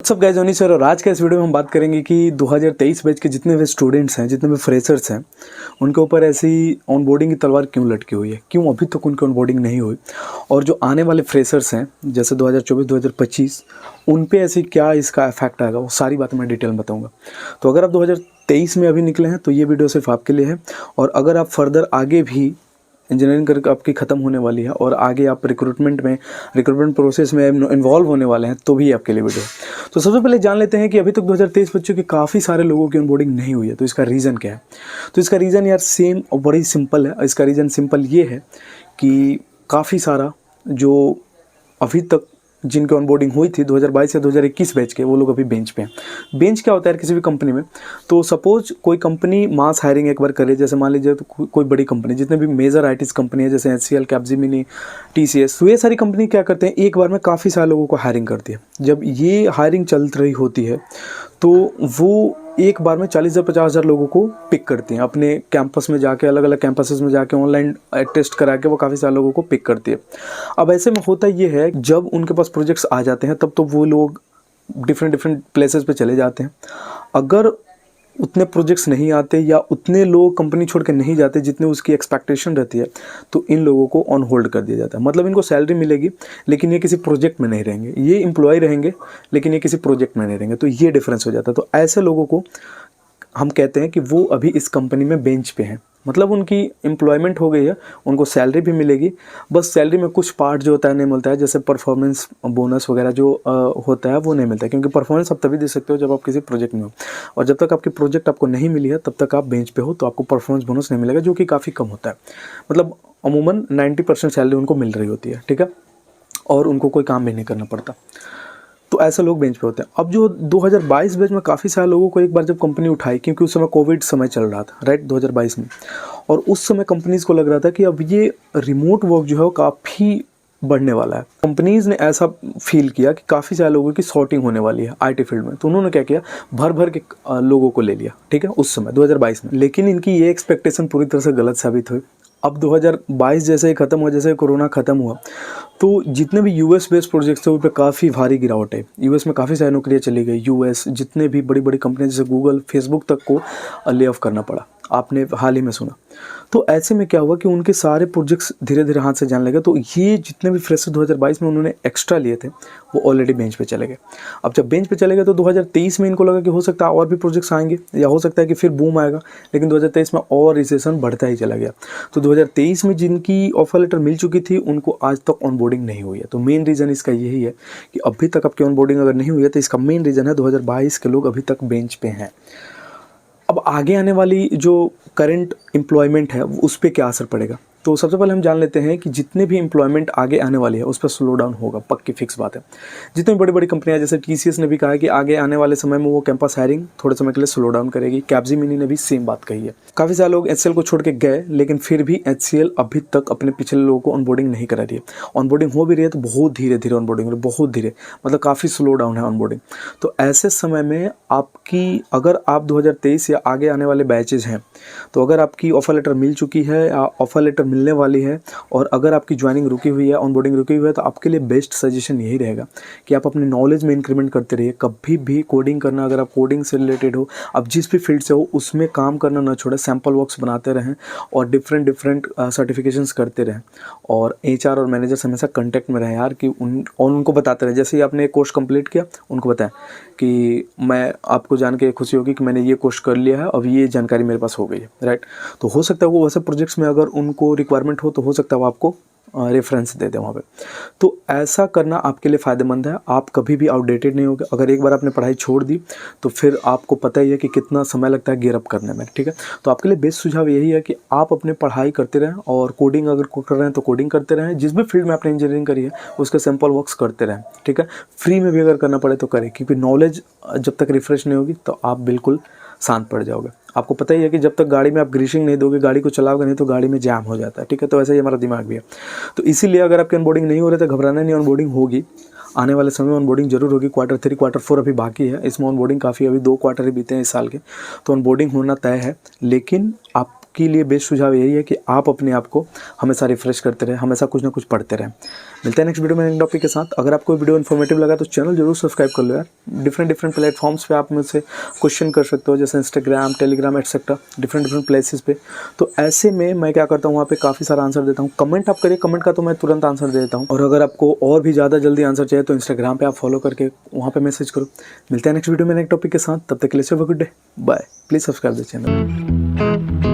WhatsApp guys, ओनी sir. और आज के इस वीडियो में हम बात करेंगे कि 2023 बैच के जितने भी स्टूडेंट्स हैं, जितने भी फ्रेशर्स हैं, उनके ऊपर ऐसी ऑनबोर्डिंग की तलवार क्यों लटकी हुई है, क्यों अभी तक उनकी ऑनबोर्डिंग नहीं हुई, और जो आने वाले फ्रेशर्स हैं जैसे 2024-2025 उन पे ऐसी क्या इसका इफेक्ट आएगा, वो सारी बातें मैं डिटेल में बताऊँगा। तो अगर आप 2023 में अभी निकले हैं तो ये वीडियो सिर्फ आपके लिए है, और अगर आप फर्दर आगे भी इंजीनियरिंग करके आपकी ख़त्म होने वाली है और आगे आप रिक्रूटमेंट प्रोसेस में इन्वॉल्व होने वाले हैं तो भी आपके लिए वीडियो है। तो सबसे पहले जान लेते हैं कि अभी तक 2023 बच्चों की काफ़ी सारे लोगों की ऑनबोर्डिंग नहीं हुई है, तो इसका रीज़न क्या है। तो इसका रीज़न यार सेम और बड़ी सिंपल है। इसका रीज़न सिंपल ये है कि काफ़ी सारा जो अभी तक जिनकी ऑनबोर्डिंग हुई थी 2022 या 2021 बैच के, वो लोग अभी बेंच पे हैं। बेंच क्या होता है किसी भी कंपनी में? तो सपोज कोई कंपनी मास हायरिंग एक बार करे, जैसे मान लीजिए तो कोई बड़ी कंपनी, जितने भी मेजर आईटीज कंपनी है जैसे HCL, कैप्जेमिनी, TCS, तो ये सारी कंपनी क्या करते हैं, एक बार में काफ़ी सारे लोगों को हायरिंग करती है। जब ये हायरिंग चल रही होती है तो वो एक बार में 40 से 50 हज़ार लोगों को पिक करती हैं अपने कैंपस में जाके, अलग अलग कैंपसेस में जाके ऑनलाइन टेस्ट करा के वो काफ़ी सारे लोगों को पिक करती है। अब ऐसे में होता ये है, जब उनके पास प्रोजेक्ट्स आ जाते हैं तब तो वो लोग डिफरेंट प्लेसेस पे चले जाते हैं। अगर उतने प्रोजेक्ट्स नहीं आते या उतने लोग कंपनी छोड़ के नहीं जाते जितने उसकी एक्सपेक्टेशन रहती है, तो इन लोगों को ऑन होल्ड कर दिया जाता है। मतलब इनको सैलरी मिलेगी लेकिन ये किसी प्रोजेक्ट में नहीं रहेंगे, ये एम्प्लॉय रहेंगे लेकिन ये किसी प्रोजेक्ट में नहीं रहेंगे, तो ये डिफरेंस हो जाता है। तो ऐसे लोगों को हम कहते हैं कि वो अभी इस कंपनी में बेंच पे हैं। मतलब उनकी एम्प्लॉयमेंट हो गई है, उनको सैलरी भी मिलेगी, बस सैलरी में कुछ पार्ट जो होता है नहीं मिलता है, जैसे परफॉर्मेंस बोनस वगैरह जो होता है वो नहीं मिलता है, क्योंकि परफॉर्मेंस आप तभी दे सकते हो जब आप किसी प्रोजेक्ट में हो, और जब तक आपकी प्रोजेक्ट आपको नहीं मिली है तब तक आप बेंच पे हो, तो आपको परफॉर्मेंस बोनस नहीं मिलेगा, जो कि काफ़ी कम होता है। मतलब अमूमन 90% सैलरी उनको मिल रही होती है, ठीक है, और उनको कोई काम भी नहीं करना पड़ता। तो ऐसे लोग बेंच पे होते हैं। अब जो 2022 बैच में काफ़ी सारे लोगों को एक बार जब कंपनी उठाई, क्योंकि उस समय कोविड समय चल रहा था, राइट, 2022 में, और उस समय कंपनीज़ को लग रहा था कि अब ये रिमोट वर्क जो है वो काफ़ी बढ़ने वाला है। कंपनीज़ ने ऐसा फील किया कि काफ़ी सारे लोगों की शॉर्टिंग होने वाली है IT फील्ड में, तो उन्होंने क्या किया, भर भर के लोगों को ले लिया, ठीक है, उस समय 2022 में। लेकिन इनकी ये एक्सपेक्टेशन पूरी तरह से गलत साबित हुई। अब 2022 जैसे ही ख़त्म हुआ, जैसे कोरोना ख़त्म हुआ, तो जितने भी US बेस्ड प्रोजेक्ट्स थे उन पर काफ़ी भारी गिरावट है। US में काफ़ी सारी नौकरियाँ चली गई। US जितने भी बड़ी बड़ी कंपनियाँ जैसे गूगल, फेसबुक तक को ले ऑफ करना पड़ा, आपने हाल ही में सुना। तो ऐसे में क्या हुआ कि उनके सारे प्रोजेक्ट्स धीरे धीरे हाथ से जाने लगे। तो ये जितने भी फ्रेशर 2022 में उन्होंने एक्स्ट्रा लिए थे वो ऑलरेडी बेंच पे चले गए। अब जब बेंच पे चले गए तो 2023 में इनको लगा कि हो सकता है और भी प्रोजेक्ट्स आएंगे, या हो सकता है कि फिर बूम आएगा, लेकिन 2023 में और रिसेशन बढ़ता ही चला गया। तो 2023 में जिनकी ऑफर लेटर मिल चुकी थी उनको आज तक ऑनबोर्डिंग नहीं हुई है। तो मेन रीज़न इसका यही है कि अभी तक आपकी ऑनबोर्डिंग अगर नहीं हुई है तो इसका मेन रीज़न है 2022 के लोग अभी तक बेंच पे हैं। अब आगे आने वाली जो करंट एम्प्लॉयमेंट है उस पर क्या असर पड़ेगा, तो सबसे पहले हम जान लेते हैं कि जितने भी एम्प्लॉयमेंट आगे आने वाली है उस पर स्लो डाउन होगा, पक्की फिक्स बात है। जितनी बड़ी बड़ी कंपनियां जैसे TCS ने भी कहा है कि आगे आने वाले समय में वो कैंपस हायरिंग थोड़े समय के लिए स्लो डाउन करेगी। कैप्जेमिनी ने भी सेम बात कही है। काफ़ी सारे लोग HCL को छोड़ के गए, लेकिन फिर भी HCL अभी तक अपने पिछले लोगों को ऑनबोर्डिंग नहीं करा रही है। ऑनबोर्डिंग हो भी रही है तो बहुत धीरे धीरे ऑनबोर्डिंग हो रही है, बहुत धीरे, मतलब काफ़ी स्लो डाउन है ऑनबोर्डिंग। तो ऐसे समय में आपकी, अगर आप 2023 या आगे आने वाले बैचेज हैं, तो अगर आपकी ऑफर लेटर मिल चुकी है या ऑफर लेटर मिलने वाली है, और अगर आपकी ज्वाइनिंग रुकी हुई है, ऑनबोर्डिंग रुकी हुई है, तो आपके लिए बेस्ट सजेशन यही रहेगा कि आप अपने नॉलेज में इंक्रीमेंट करते रहिए। कभी भी कोडिंग करना, अगर आप कोडिंग से रिलेटेड हो, आप जिस भी फील्ड से हो उसमें काम करना ना छोड़ें, सैम्पल वर्क्स बनाते रहें और डिफरेंट सर्टिफिकेशंस करते रहें। और HR और मैनेजर्स हमेशा कंटेक्ट में रहें यार, कि उनको बताते रहें। जैसे ही आपने एक कोर्स कंप्लीट किया उनको बताएं कि मैं, आपको जान के खुशी होगी कि मैंने ये कोर्स कर लिया है, अब ये जानकारी मेरे पास हो गई है, राइट। तो हो सकता है वो वैसे प्रोजेक्ट्स में अगर उनको रिक्वायरमेंट हो तो हो सकता है वो आपको रेफरेंस दे दें वहाँ पे। तो ऐसा करना आपके लिए फ़ायदेमंद है। आप कभी भी आउटडेटेड नहीं होगे। अगर एक बार आपने पढ़ाई छोड़ दी तो फिर आपको पता ही है कि कितना समय लगता है गियर अप करने में, ठीक है। तो आपके लिए बेस्ट सुझाव यही है कि आप अपने पढ़ाई करते रहें, और कोडिंग अगर कर रहे हैं तो कोडिंग करते रहें। जिस भी फील्ड में आपने इंजीनियरिंग करी है उसके सैम्पल वर्क्स करते रहें, ठीक है। फ्री में भी अगर करना पड़े तो करें, क्योंकि नॉलेज जब तक रिफ्रेश नहीं होगी तो आप बिल्कुल शांत पड़ जाओगे। आपको पता ही है कि जब तक गाड़ी में आप ग्रीसिंग नहीं दोगे, गाड़ी को चलाओगे नहीं, तो गाड़ी में जैम हो जाता है, ठीक है। तो ऐसा ही हमारा दिमाग भी है। तो इसीलिए अगर आपकी ऑनबोर्डिंग नहीं हो रही तो घबराना नहीं, ऑनबोर्डिंग होगी। आने वाले समय में ऑनबोर्डिंग जरूर होगी। Q3 Q4 अभी बाकी है, इसमें ऑनबोर्डिंग काफ़ी, अभी 2 क्वार्टर ही बीते हैं इस साल के, तो ऑनबोर्डिंग होना तय है। लेकिन आप आपके लिए बेस्ट सुझाव यही है कि आप अपने आप को हमेशा रिफ्रेश करते रहें, हमेशा कुछ ना कुछ पढ़ते रहें। मिलते हैं नेक्स्ट वीडियो में नए टॉपिक के साथ। अगर आपको वीडियो इन्फॉर्मेटिव लगा तो चैनल जरूर सब्सक्राइब कर लो यार। डिफरेंट प्लेटफॉर्म्स पे आप मुझसे क्वेश्चन कर सकते हो, जैसे Instagram, Telegram etcetera, different places पे। तो ऐसे में मैं क्या करता हूँ, वहाँ पे काफ़ी सारा आंसर देता हूँ। कमेंट आप करिए, कमेंट का तो मैं तुरंत आंसर दे देता हूँ। और अगर आपको और भी ज़्यादा जल्दी आंसर चाहिए तो इंस्टाग्राम पे आप फॉलो करके वहाँ पे मैसेज करो। मिलते हैं नेक्स्ट वीडियो में नए टॉपिक के साथ, तब तक के लिए have a good day, bye. Please subscribe the channel.